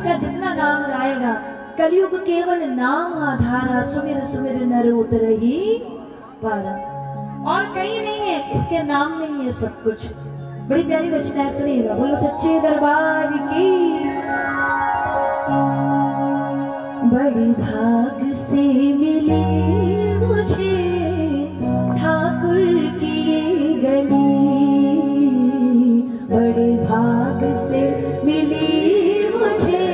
का जितना नाम गाएगा, कलयुग केवल नाम आधारा, सुमिर सुमिर नर उतरहि पार। और कहीं नहीं है, इसके नाम में ही है सब कुछ। बड़ी प्यारी रचना है, सुनिएगा। बोलो सच्चे दरबार की। बड़ी भाग से मिली मुझे ठाकुर की ये गली, बड़े भाग से मिली मुझे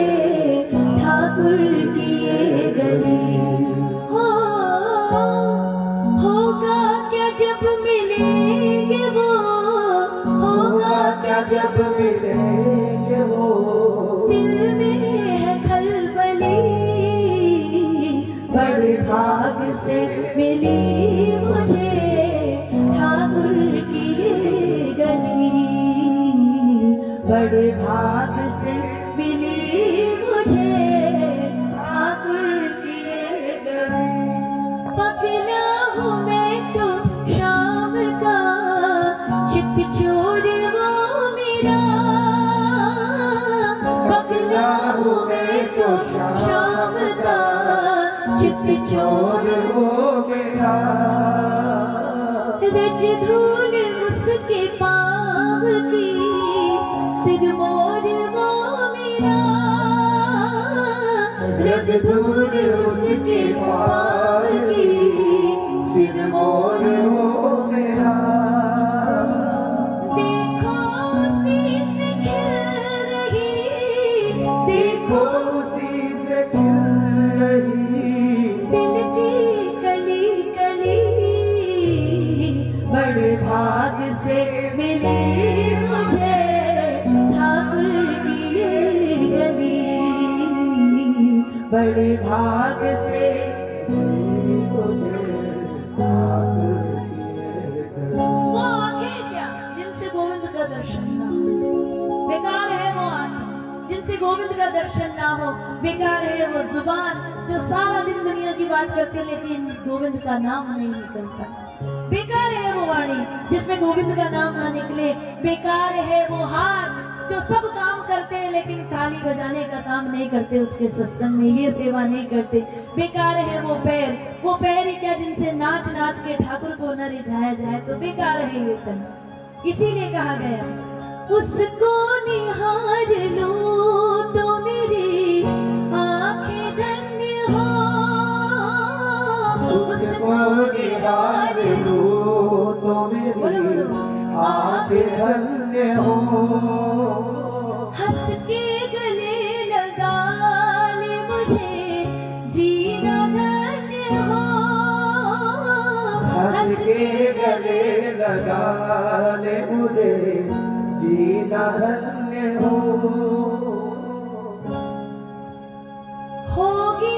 ठाकुर की ये गली। होगा क्या जब मिलेंगे वो, होगा क्या जब मिलेंगे वो, दिल में है खलबली, बड़े भाग से मिली मुझे ठाकुर की ये गली, बड़े भाग से मिली मुझे ठाकुर की ये गली। पगला हूँ मैं तो शाम का, चित चोर वो मेरा, पगला हूँ मैं तो शाम का, चित चोर वो मेरा। रज धूल उसके पाँव की, सिर मोर वो मेरा, रज धूल उसके पाँव की, सिर मोर वो मेरा। देखो उसी से खिल रही, देखो उसी से खिल रही, दिल की कली कली, बड़े भाग से मिली मुझे ठाकुर की ये गली, बड़े भाग से मिली मुझे ठाकुर की ये गली। वो आंखें क्या जिनसे गोविंद का दर्शन ना हो, बेकार है वो आंखें जिनसे गोविंद का दर्शन ना हो, बेकार है वो जुबान जो सारा दिन दुनिया की बात करते लेकिन गोविंद का नाम नहीं निकलता, बेकार है वो वाणी जिसमें गोविंद का नाम ना निकले, बेकार है वो हाथ जो सब काम करते हैं लेकिन ताली बजाने का काम नहीं करते, उसके सत्संग में ये सेवा नहीं करते, बेकार है वो पैर ही क्या जिनसे नाच नाच के ठाकुर को न रिझाया जाए, तो बेकार है ये तन। इसीलिए कहा गया उसको निहार लो तो मेरी आंखें धन्य हो, उसको निहार लो तो मेरी आंखें धन्य हो। हंस के गले लगा ले मुझे जीना धन्य हो, हंस के गले लगा ले मुझे जीना धन्य हो। होगी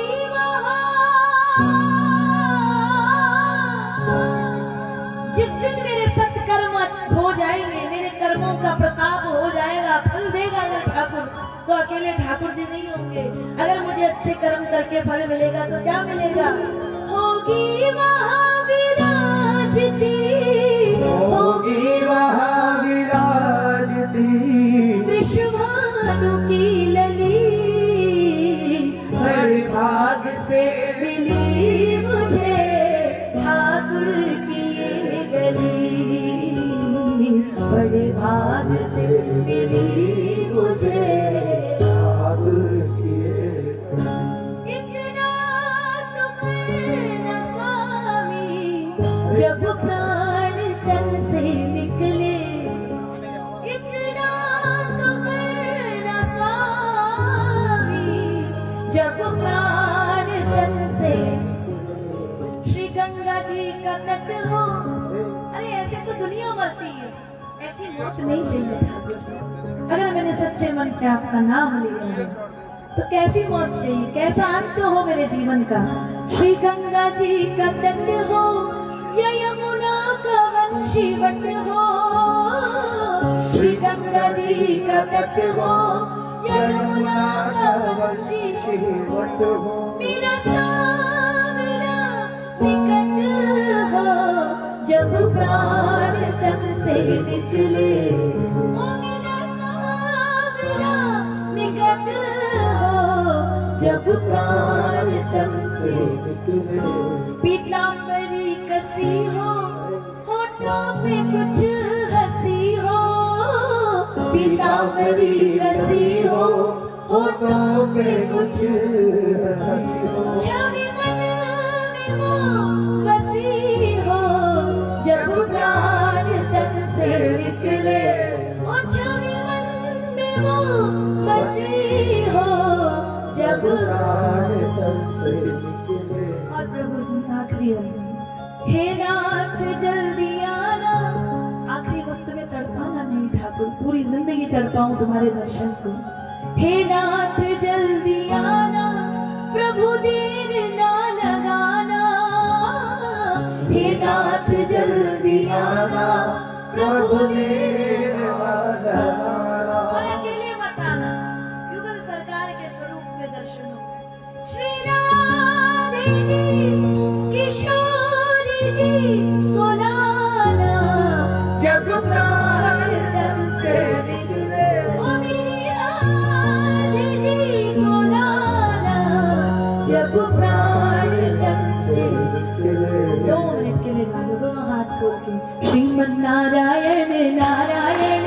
जिस दिन मेरे सत्कर्म हो जाएंगे, मेरे कर्मों का प्रताप हो जाएगा, फल देगा अगर ठाकुर, तो अकेले ठाकुर जी नहीं होंगे। अगर मुझे अच्छे कर्म करके फल मिलेगा तो क्या मिलेगा? होगी वहाँ विराजती, होगी वहाँ विराजती वृषभानु की लली, बड़े भाग से मिली मुझे ठाकुर की ये गली, बड़े भाग से मिली मुझे ठाकुर की ये गली। इतना तो करना स्वामी जब प्राण तन से निकले, इतना तो करना स्वामी जब प्राण तन से। श्री गंगा जी का तट हो, अरे ऐसे तो दुनिया मरती है, ऐसी मौत नहीं चाहिए ठाकुर जी। अगर मैंने सच्चे मन से आपका नाम लिया है तो कैसी मौत चाहिए, कैसा अंत हो मेरे जीवन का। श्री गंगा जी का तट हो या यमुना का वंशीवट हो, श्री गंगा जी का तट हो या यमुना का वंशीवट हो, मेरा सावरा निकट हो जब प्राण तन से निकले, ओ मेरा सावरा निकट हो जब प्राण तन से निकले। पीतांबरी कसी हो, होठों पे कुछ हंसी हो, पीतांबरी कसी हो, होठों पे कुछ हंसी हो, छवि मन में वो बसी हो, जब प्राण तन से निकले। ओ छवि मन में वो बसी हो, जब प्राण तन से निकले। और प्रभु जी आखिरी अर्ज, हे नाथ जल्दी आना। आखिरी वक्त में तड़पाना नहीं ठाकुर, पूरी जिंदगी तड़पाऊं तुम्हारे दर्शन को। हे नाथ जल्दी आना, प्रभु देर ना लगाना। हे नाथ जल्दी आना, प्रभु देर ना लगाना। और अकेले मत आना, युगल सरकार के स्वरूप में दर्शन हो। श्री राधे जी, किशोरी जी को लाना, जब प्राण तन से निकले। ओ मेरी राधे जी को लाना, जब प्राण तन से निकले। 2 मिनट के लिए गा लो दोनों हाथ खोल के। श्रीमन नारायण नारायण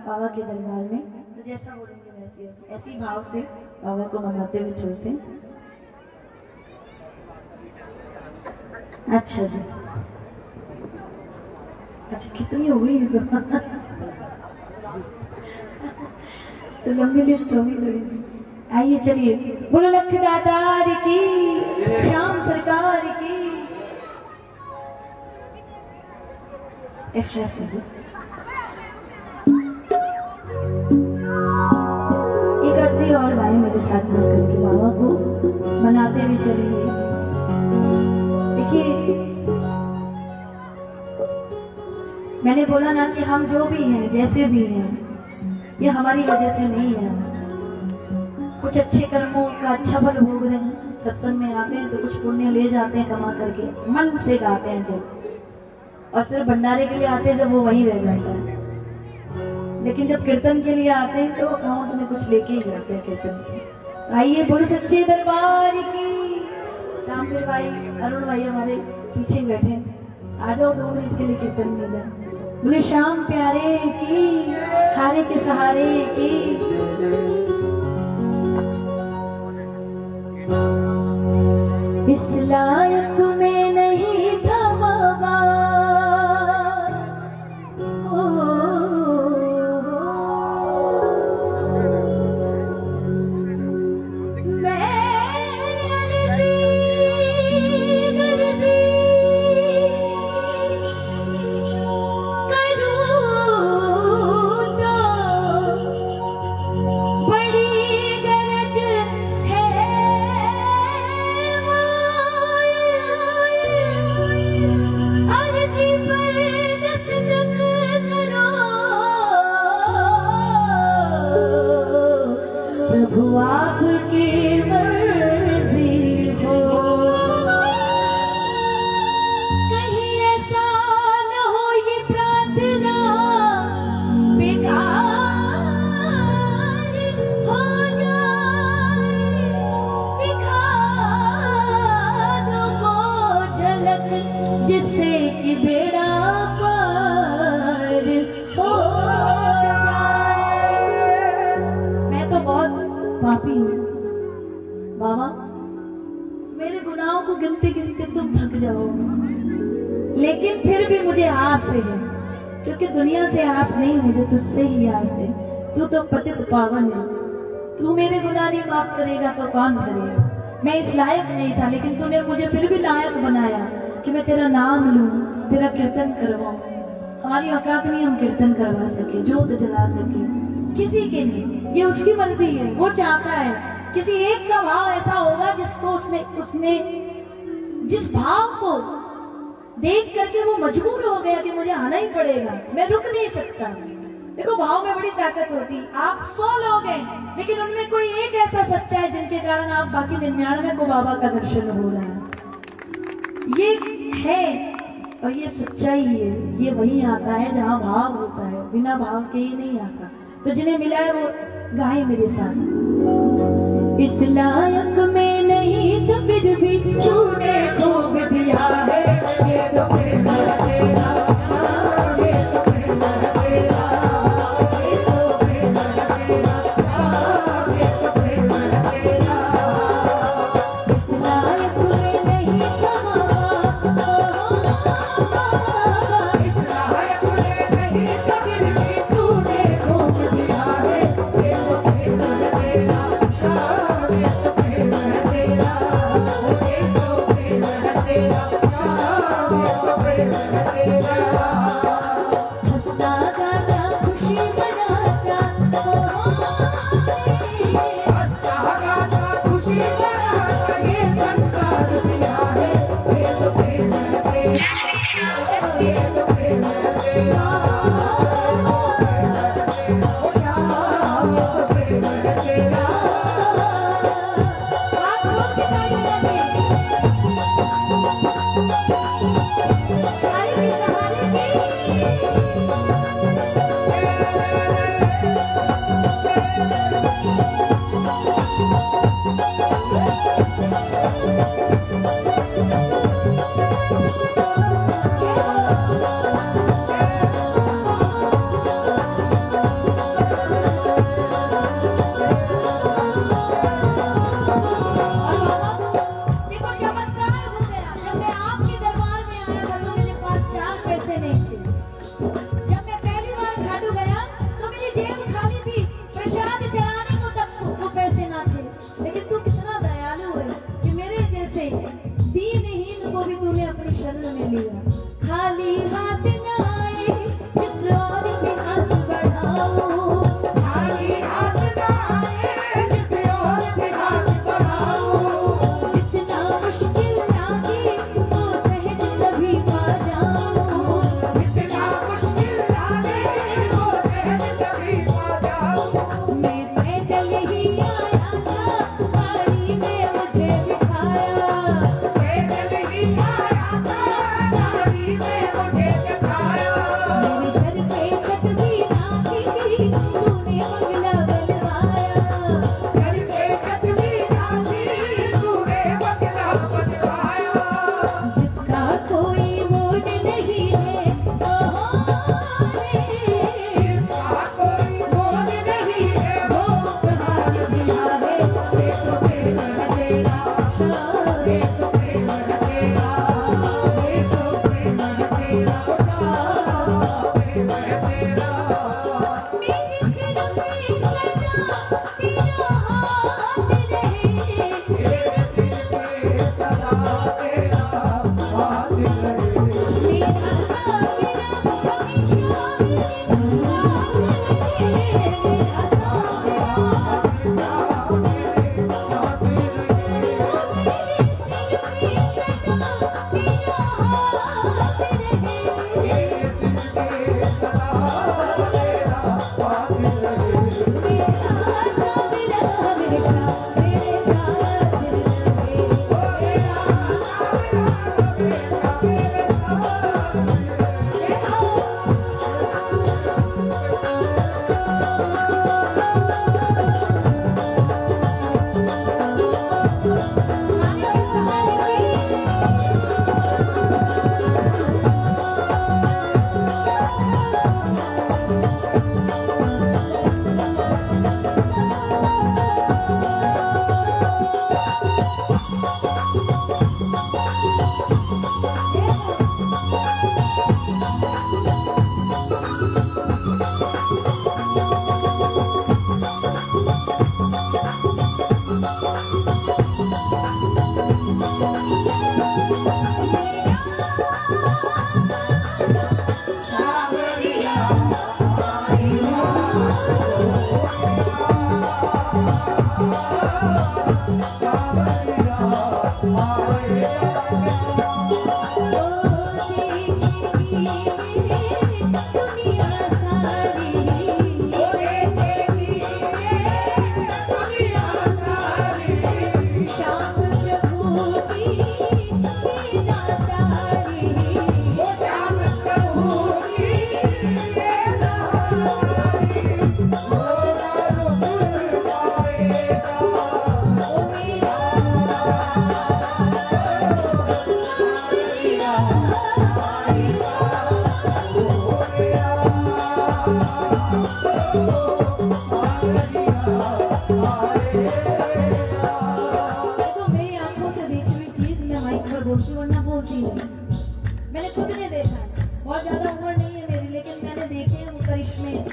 बाबा के दरबार में, तो जैसा बोलेंगे वैसे ऐसी भाव से बाबा को मनाते हुए चलते हैं। अच्छा जी, अच्छा कितनी हो गई तो लंबी लिस्ट होगी थोड़ी सी। आइए चलिए, बोलो लख दातार की, श्याम सरकार की। एक अर्जी और भाई मेरे साथ मिल करके बाबा को मनाते हुए चलेंगे। देखिए मैंने बोला ना कि हम जो भी हैं, जैसे भी हैं, ये हमारी वजह से नहीं है। कुछ अच्छे कर्मों का अच्छा फल भोग रहे हैं, सत्संग में आते हैं तो कुछ पुण्य ले जाते हैं कमा करके, मन से गाते हैं जब, और सिर्फ भंडारे के लिए आते हैं जब, वो वहीं रह जाता है। लेकिन जब कीर्तन के लिए आते हैं तो अकाउंट में कुछ लेके ही जाते हैं कीर्तन से। आइए बोलो सच्चे दरबार की। रामवीर भाई, अरुण भाई हमारे पीछे बैठे, आ जाओ 2 मिनट के लिए कीर्तन में इधर। बोले श्याम प्यारे की, हारे के सहारे की। इस लायक में नहीं था बाबा, प्रभु आपकी मर्जी हो। कहीं ऐसा न हो ये प्रार्थना बेकार हो जाए, दिखा दो वो झलक जिससे कि बेड़ा पार हो जाए। मैं तो बहुत पापी हूँ बाबा, मेरे गुनाहों को गिनते गिनते तुम थक जाओ, लेकिन फिर भी मुझे आस है, क्योंकि दुनिया से आस नहीं, मुझे तुझसे ही आस है। तू तो पतित पावन है, तू मेरे गुनाह नहीं माफ करेगा तो कौन करेगा। मैं इस लायक नहीं था, लेकिन तूने मुझे फिर भी लायक बनाया कि मैं तेरा नाम लूं, तेरा कीर्तन करवाऊं। हमारी औकात नहीं हम कीर्तन करवा सके, जोत जला सके, किसी के नहीं, ये उसकी मर्जी है। वो चाहता है किसी एक का भाव ऐसा होगा जिसको उसने जिस भाव को देख करके वो मजबूर हो गया कि मुझे आना ही पड़ेगा, मैं रुक नहीं सकता। देखो भाव में बड़ी ताकत होती। आप 100 लोग हैं, लेकिन उनमें कोई एक ऐसा सच्चा है जिनके कारण आप बाकी 99 को बाबा का दर्शन हो रहा है। ये है और ये सच्चाई है। ये वही आता है जहाँ भाव होता है, बिना भाव के ही नहीं आता। तो जिन्हें मिला है वो गाए मेरे साथ। इस लायक में नहीं तो फिर भी तूने खूब दिया है, ये तो प्रेम तेरा, ये तो प्रेम तेरा, ये तो प्रेम तेरा, ये तो प्रेम तेरा। इस लायक में नहीं था बाबा, इस लायक में नहीं तो फिर भी तूने खूब दिया है, ये तो प्रेम तेरा, ये तो प्रेम तेरा, ये तो प्रेम तेरा, ये तो प्रेम तेरा। हंसता गाता खुशी मनाता, हंसता गाता खुशी मनाता, ये संसार दिया है, ये तो प्रेम तेरा, ये तो प्रेम तेरा, ये तो प्रेम तेरा। आप लोग की ताली बजाइए। सहारे की सहारे देखो चमत्कार हो गया। जब मैं आपके दरबार में आया था तो मेरे पास 4 पैसे नहीं थे। जब मैं पहली बार खाटू गया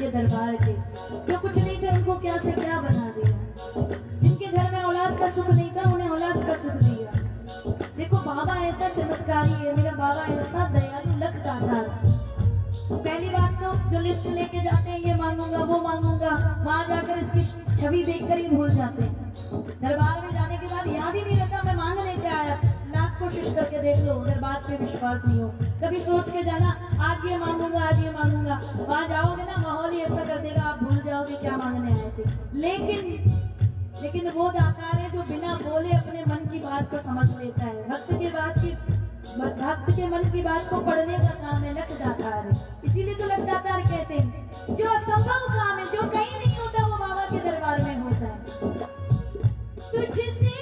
के दरबार के, जो कुछ नहीं थे उनको क्या से क्या बना दिया, जिनके घर में औलाद का सुख नहीं था उन्हें औलाद का सुख दिया। देखो बाबा ऐसा चमत्कारी है, मेरा बाबा ऐसा दयालु लख दाता। पहली बात तो जो लिस्ट लेके जाते हैं ये मांगूंगा वो मांगूंगा, वहां जाकर इसकी छवि देखकर ही भूल जाते हैं। दरबार में जाने के बाद याद ही नहीं रहता मैं मांगने क्या आया। लाख कोशिश करके देख लो, अगर बात पे विश्वास नहीं हो, कभी सोच के जाना आज ये मांगूंगा आज ये मांगूंगा, वहां जाओगे ना माहौल ही ऐसा कर देगा आप भूल जाओगे क्या मांगने आए थे। लेकिन वो दातार है जो बिना बोले अपने मन की बात को समझ लेता है। भक्त के मन की बात को पढ़ने का काम है लख दातार है। इसीलिए तो लख दातार कहते हैं जो असंभव काम है, जो कहीं नहीं होता वो बाबा के दरबार में होता है। तुझसे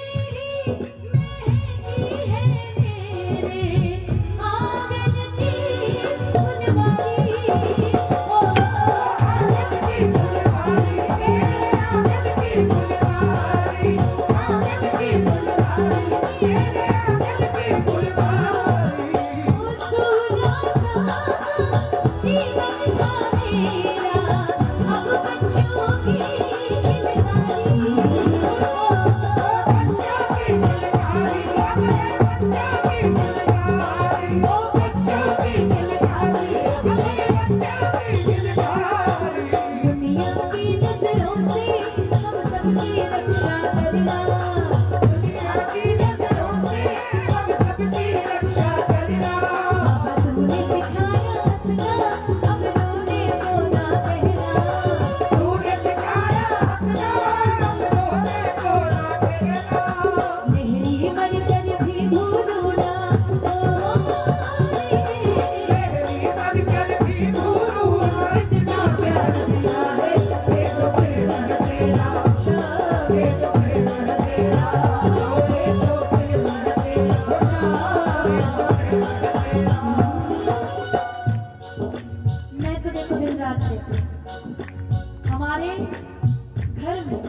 हमारे घर में,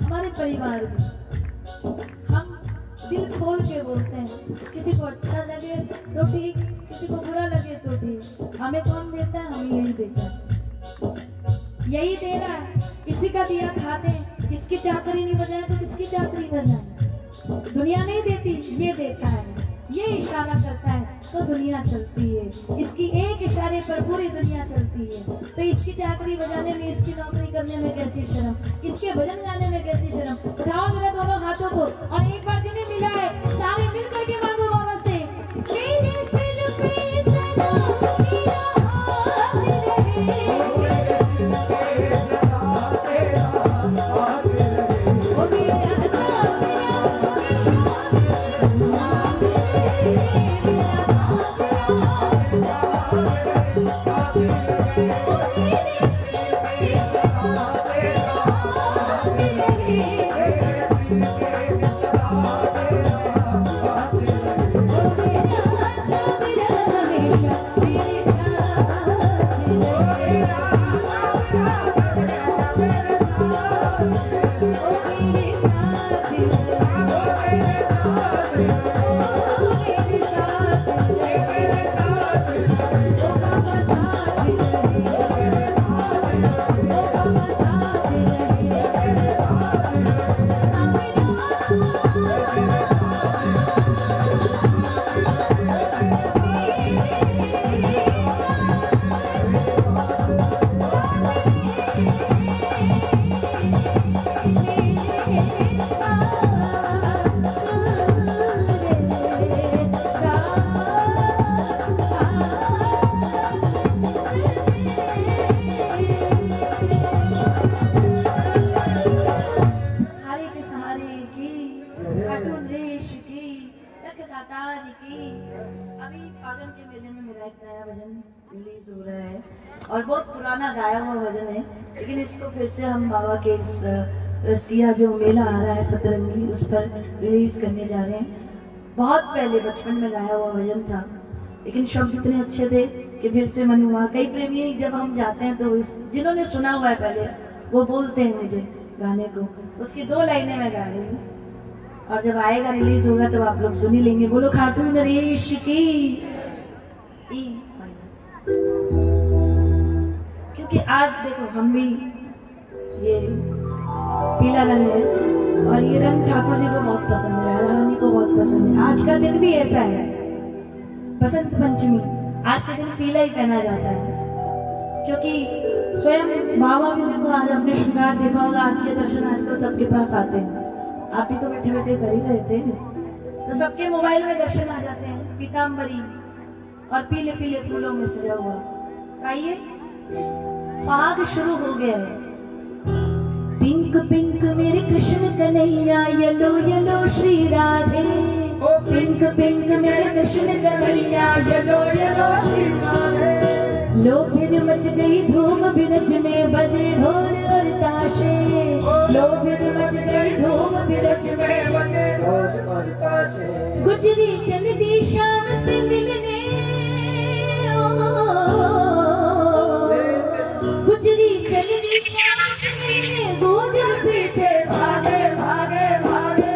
हमारे परिवार में हम दिल खोल के बोलते हैं। किसी को अच्छा लगे तो ठीक, किसी को बुरा लगे तो ठीक। हमें कौन देता है? हमें यही देता है, यही दे रहा है। किसी का दिया खाते हैं, किसकी चाकरी नहीं बजाए तो किसकी चाकरी बजाए। दुनिया नहीं देती, ये देता है। ये इशारा करता है तो दुनिया चलती है, इसकी एक इशारे पर पूरी दुनिया चलती है। तो इसकी चाकरी बजाने में, इसकी नौकरी करने में कैसी शर्म, इसके भजन गाने में कैसी शर्म। उठाओ जरा दोनों हाथों को और एक बार जिन्हें मिला है सारे मिल करके मांगो बाबा से। मेरे सिर पे सलाम तेरा हाथ रहे, ओ मेरा रिलीज हो रहा है और बहुत पुराना गाया हुआ भजन है, लेकिन इसको फिर से हम बाबा के इस रसिया जो मेला आ रहा है सतरंगी, उस पर रिलीज करने जा रहे हैं। बहुत पहले बचपन में गाया हुआ भजन था, लेकिन शब्द इतने अच्छे थे कि फिर से मन हुआ। कई प्रेमी जब हम जाते हैं तो जिन्होंने सुना हुआ है पहले वो बोलते हैं मुझे गाने को, उसकी 2 लाइनें मैं गा रही हूँ और जब आएगा रिलीज होगा तो आप लोग सुन ही लेंगे। बोलो खाटू नरेश की। क्योंकि आज देखो हम भी ये पीला रंग है और ये रंग ठाकुर जी को बहुत पसंद है, राधा रानी को बहुत पसंद है। आज का दिन भी ऐसा है, बसंत पंचमी, आज के दिन पीला ही पहना जाता है, क्योंकि स्वयं बाबा भी देखो आज अपने श्रृंगार देखा होगा। आज के दर्शन आजकल सबके पास आते हैं, आप भी तो बैठे बैठे कर ही रहते हैं, तो सबके मोबाइल में दर्शन आ जाते हैं, पीताम्बरी और पीले पीले फूलों में सजा हुआ। आइए, फाग शुरू हो गया है। पिंक पिंक मेरे Krishna Kanhaiya, yellow yellow Shri Radhe. Pink pink मेरे कृष्ण कन्हैया, येलो येलो श्री राधे। लो फिर मच गई धूम बिरज में, बजे ढोल और ताशे। लो फिर मच गई धूम बिरज में, बजे ढोल और ताशे। गुजरी चल दी शाम से मिलने, गुजरी चल दी शाम से मिलने, गुजर पीछे भागे भागे भागे।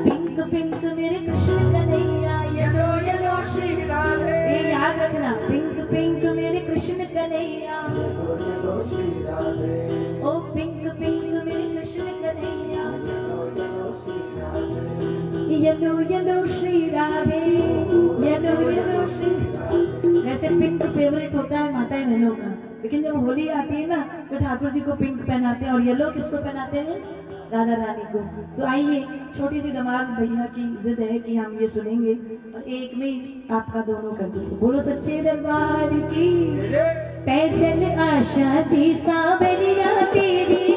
पिंक पिंक मेरे कृष्ण कन्हैया, येलो येलो श्री राधे। ये याद रखना, पिंक पिंक मेरे कृष्ण कन्हैया, येलो येलो श्री राधे। ओ पिंक पिंक मेरे Krishna Kanhaiya, yellow yellow Shri Radhe. Yellow yellow Shri Radhe, yellow yellow Shri Radhe. वैसे पिंक फेवरेट होता है माता बहनों का, लेकिन जब होली आती है ना तो ठाकुर जी को पिंक पहनाते हैं, और येलो किसको पहनाते हैं? राधा रानी को। तो आइए, छोटी सी धमाल भैया की जिद है कि हम ये सुनेंगे और एक में ही आपका दोनों कर देंगे। बोलो सच्चे दरबार की। पैदल आशा जी सावरिया तेरी